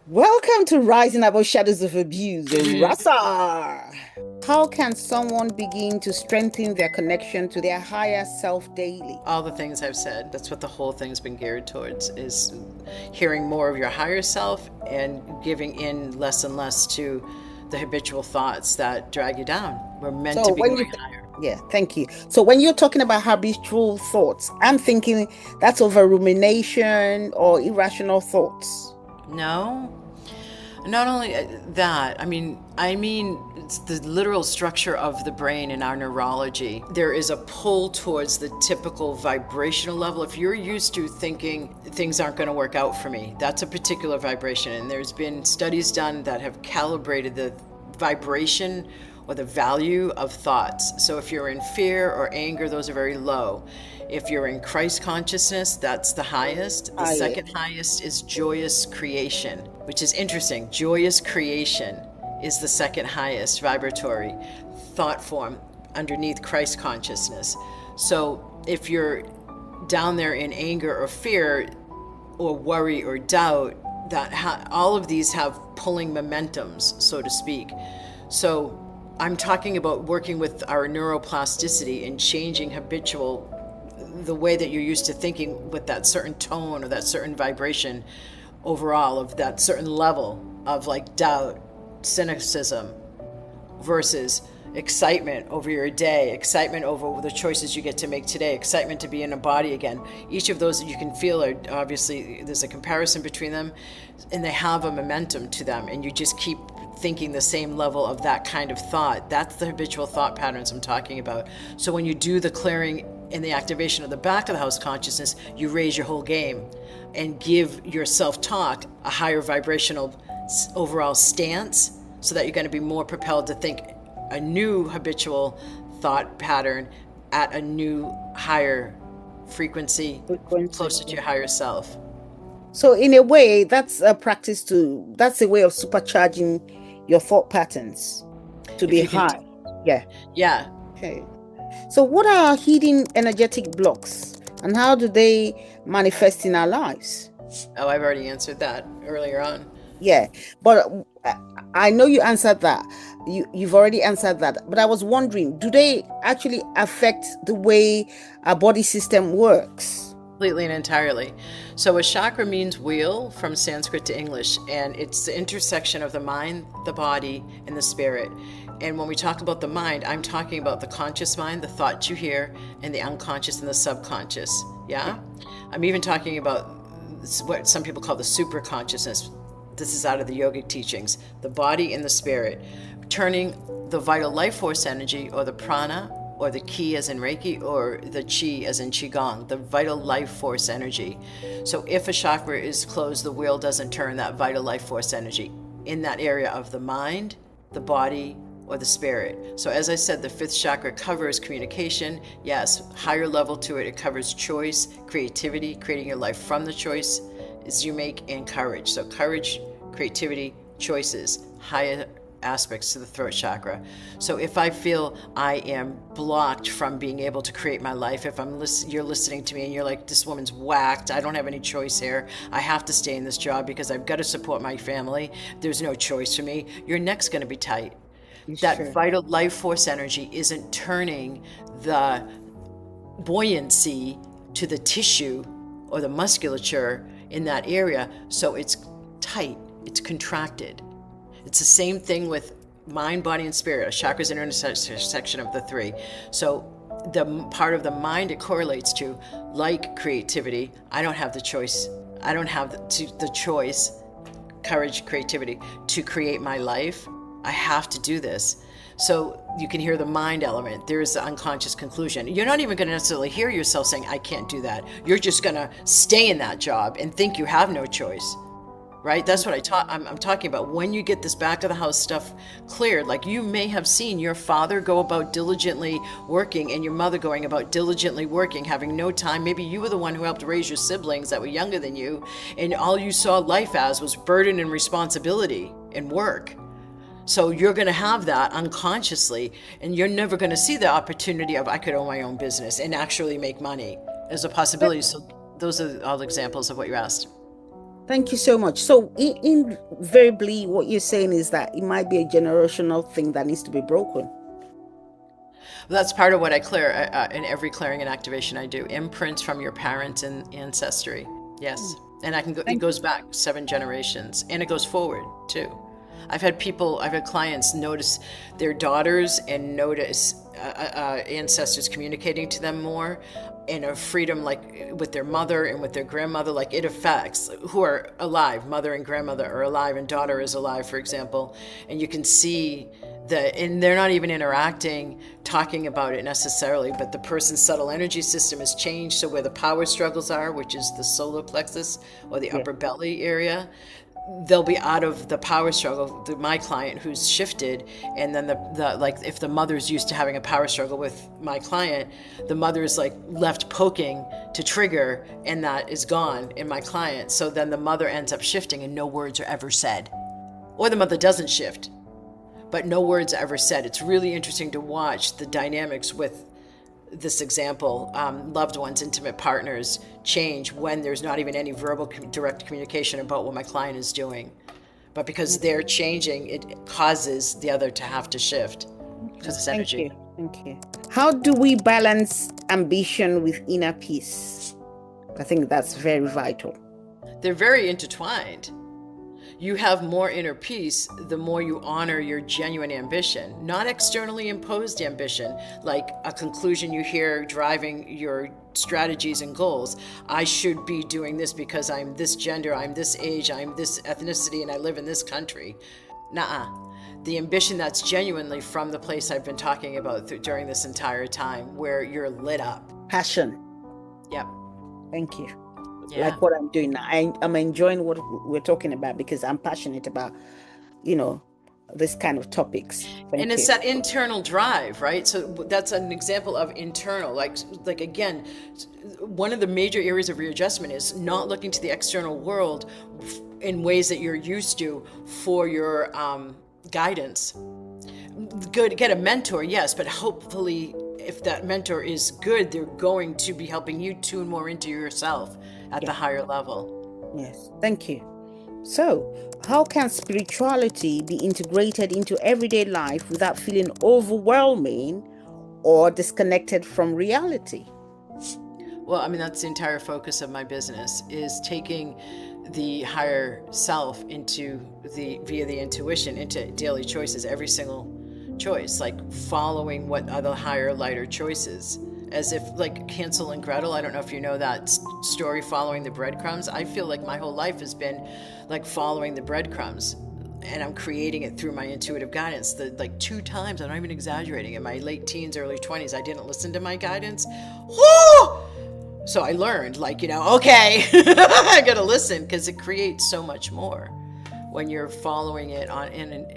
Welcome to Rising Above Shadows of Abuse, Rasa. How can someone begin to strengthen their connection to their higher self daily? All the things I've said, that's what the whole thing's been geared towards, is hearing more of your higher self and giving in less and less to the habitual thoughts that drag you down. We're meant So to be when you, going higher. yeah, thank you. So when you're talking about habitual thoughts, I'm thinking that's over rumination or irrational thoughts. No, not only that, I mean, it's the literal structure of the brain in our neurology. There is a pull towards the typical vibrational level. If you're used to thinking things aren't going to work out for me, that's a particular vibration. And there's been studies done that have calibrated the vibration or the value of thoughts. So if you're in fear or anger, those are very low. If you're in Christ consciousness, that's the highest. The Ah, yeah. second highest is joyous creation, which is interesting. Joyous creation is the second highest vibratory thought form underneath Christ consciousness. So if you're down there in anger or fear or worry or doubt, all of these have pulling momentums, so to speak. So I'm talking about working with our neuroplasticity and changing habitual, the way that you're used to thinking with that certain tone or that certain vibration overall of that certain level of like doubt, cynicism versus excitement over your day, excitement over the choices you get to make today, excitement to be in a body again. Each of those that you can feel are obviously, there's a comparison between them and they have a momentum to them, and you just keep thinking the same level of that kind of thought. That's the habitual thought patterns I'm talking about. So when you do the clearing and the activation of the back of the house consciousness, you raise your whole game and give your self-talk a higher vibrational overall stance, so that you're going to be more propelled to think a new habitual thought pattern at a new higher frequency, Frequency. closer to your higher self. So in a way, that's a way of supercharging your thought patterns to If be you can, high. Yeah. yeah. Okay. So, what are hidden energetic blocks and how do they manifest in our lives? Oh, I've already answered that earlier on. Yeah, but I know you answered that. You've already answered that. But I was wondering, do they actually affect the way our body system works? Completely and entirely. So a chakra means wheel from Sanskrit to English, and it's the intersection of the mind, the body, and the spirit. And when we talk about the mind, I'm talking about the conscious mind, the thoughts you hear, and the unconscious and the subconscious. Yeah? I'm even talking about what some people call the super consciousness. This is out of the yogic teachings, the body and the spirit, turning the vital life force energy, or the prana, or the ki as in Reiki, or the chi as in Qigong, the vital life force energy. So if a chakra is closed, the wheel doesn't turn that vital life force energy in that area of the mind, the body, or the spirit. So as I said, the fifth chakra covers communication. Yes, higher level to it, it covers choice, creativity, creating your life from the choice is you make, and courage. So courage, creativity, choices, higher aspects to the throat chakra. So if I feel I am blocked from being able to create my life, if you're listening to me and you're like, this woman's whacked, I don't have any choice here, I have to stay in this job because I've got to support my family, there's no choice for me, your neck's going to be tight. It's That true. vital life force energy isn't turning the buoyancy to the tissue or the musculature in that area, so it's tight, it's contracted. It's the same thing with mind, body, and spirit. A chakra is an intersection of the three. So the part of the mind it correlates to, like creativity, I don't have the choice. I don't have the choice, courage, creativity, to create my life. I have to do this. So you can hear the mind element. There is the unconscious conclusion. You're not even going to necessarily hear yourself saying, I can't do that. You're just going to stay in that job and think you have no choice. Right? That's what I'm talking about. When you get this back of the house stuff cleared, like you may have seen your father go about diligently working and your mother going about diligently working, having no time. Maybe you were the one who helped raise your siblings that were younger than you, and all you saw life as was burden and responsibility and work. So you're going to have that unconsciously, and you're never going to see the opportunity of, I could own my own business and actually make money as a possibility. So those are all examples of what you asked. Thank you so much. So, invariably, what you're saying is that it might be a generational thing that needs to be broken. That's part of what I clear in every clearing and activation I do. Imprints from your parents and ancestry. Yes. And I can go, it Thank goes back 7 generations and it goes forward too. I've had clients notice their daughters and notice ancestors communicating to them more in a freedom, like with their mother and with their grandmother. Like it affects who are alive, mother and grandmother are alive and daughter is alive, for example. And you can see and they're not even interacting, talking about it necessarily, but the person's subtle energy system has changed. So where the power struggles are, which is the solar plexus or the upper belly area, they'll be out of the power struggle. My client who's shifted, and then the like, if the mother's used to having a power struggle with my client, the mother is like left poking to trigger, and that is gone in my client. So then the mother ends up shifting, and no words are ever said, or the mother doesn't shift, but no words are ever said. It's really interesting to watch the dynamics with this example, loved ones, intimate partners change when there's not even any verbal direct communication about what my client is doing. But because they're changing, it causes the other to have to shift because it's energy. Thank you. How do we balance ambition with inner peace? I think that's very vital. They're very intertwined. You have more inner peace the more you honor your genuine ambition, not externally imposed ambition, like a conclusion you hear driving your strategies and goals. I should be doing this because I'm this gender, I'm this age, I'm this ethnicity, and I live in this country. Nuh-uh. The ambition that's genuinely from the place I've been talking about during this entire time, where you're lit up. Passion. Yep. Thank you. Yeah. Like what I'm doing now. I'm enjoying what we're talking about because I'm passionate about, this kind of topics. And it's that internal drive, right? So that's an example of internal, like again, one of the major areas of readjustment is not looking to the external world in ways that you're used to for your guidance. Good, get a mentor, yes, but hopefully if that mentor is good, they're going to be helping you tune more into yourself at the higher level. Yes, thank you. So, how can spirituality be integrated into everyday life without feeling overwhelming or disconnected from reality? Well, I mean, that's the entire focus of my business, is taking the higher self via the intuition, into daily choices, every single choice, like following what are the higher, lighter choices. As if, like Hansel and Gretel, I don't know if you know that story, following the breadcrumbs. I feel like my whole life has been like following the breadcrumbs, and I'm creating it through my intuitive guidance. Like 2 times, I'm not even exaggerating, in my late teens, early 20s, I didn't listen to my guidance. Woo! So I learned, okay, I gotta listen, because it creates so much more when you're following it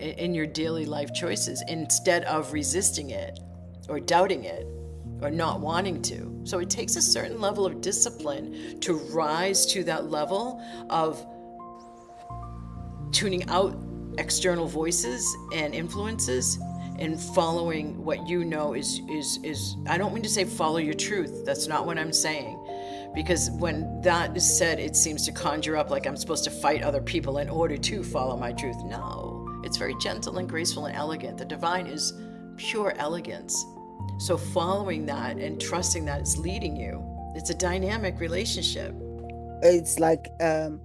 in your daily life choices, instead of resisting it or doubting it or not wanting to. So it takes a certain level of discipline to rise to that level of tuning out external voices and influences and following what you know is I don't mean to say follow your truth. That's not what I'm saying. Because when that is said, it seems to conjure up like I'm supposed to fight other people in order to follow my truth. No, it's very gentle and graceful and elegant. The divine is pure elegance. So following that and trusting that it's leading you, it's a dynamic relationship. It's like an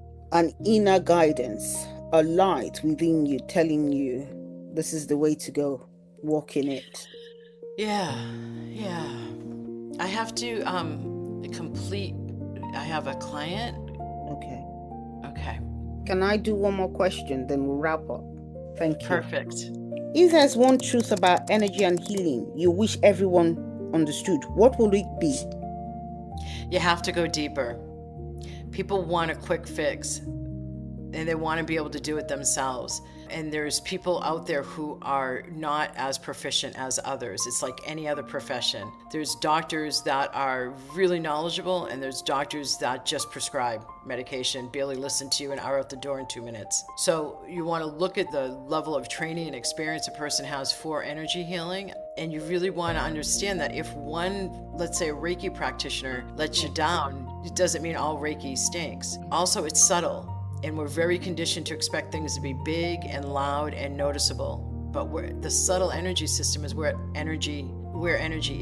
inner guidance, a light within you telling you this is the way to go, walk in it. Yeah. I have to I have a client. Okay. Can I do one more question, then we'll wrap up? Thank you. Perfect. If there's one truth about energy and healing you wish everyone understood, what will it be? You have to go deeper. People want a quick fix, and they want to be able to do it themselves. And there's people out there who are not as proficient as others. It's like any other profession. There's doctors that are really knowledgeable, and there's doctors that just prescribe medication, barely listen to you, and are out the door in 2 minutes. So you want to look at the level of training and experience a person has for energy healing, and you really want to understand that if one, let's say a Reiki practitioner, lets you down, it doesn't mean all Reiki stinks. Also, it's subtle. And we're very conditioned to expect things to be big and loud and noticeable. But the subtle energy system is where energy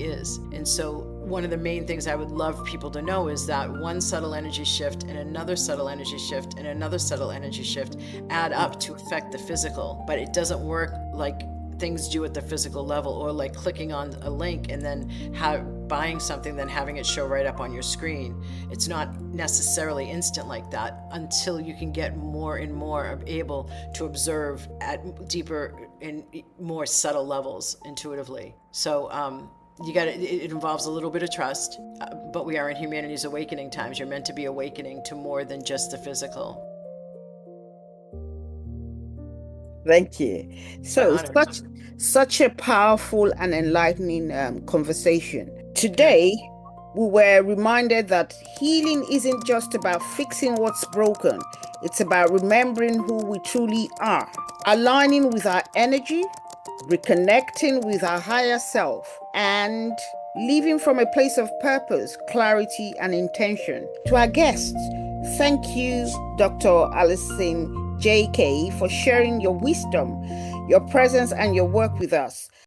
is. And so one of the main things I would love people to know is that one subtle energy shift and another subtle energy shift and another subtle energy shift add up to affect the physical. But it doesn't work like things do at the physical level, or like clicking on a link and then buying something, then having it show right up on your screen. It's not necessarily instant like that until you can get more and more able to observe at deeper and more subtle levels intuitively. So it involves a little bit of trust, but we are in humanity's awakening times. You're meant to be awakening to more than just the physical. Thank you. So such a powerful and enlightening conversation. Today, we were reminded that healing isn't just about fixing what's broken. It's about remembering who we truly are, aligning with our energy, reconnecting with our higher self, and living from a place of purpose, clarity, and intention. To our guests, thank you, Dr. Alison J.K., for sharing your wisdom, your presence, and your work with us.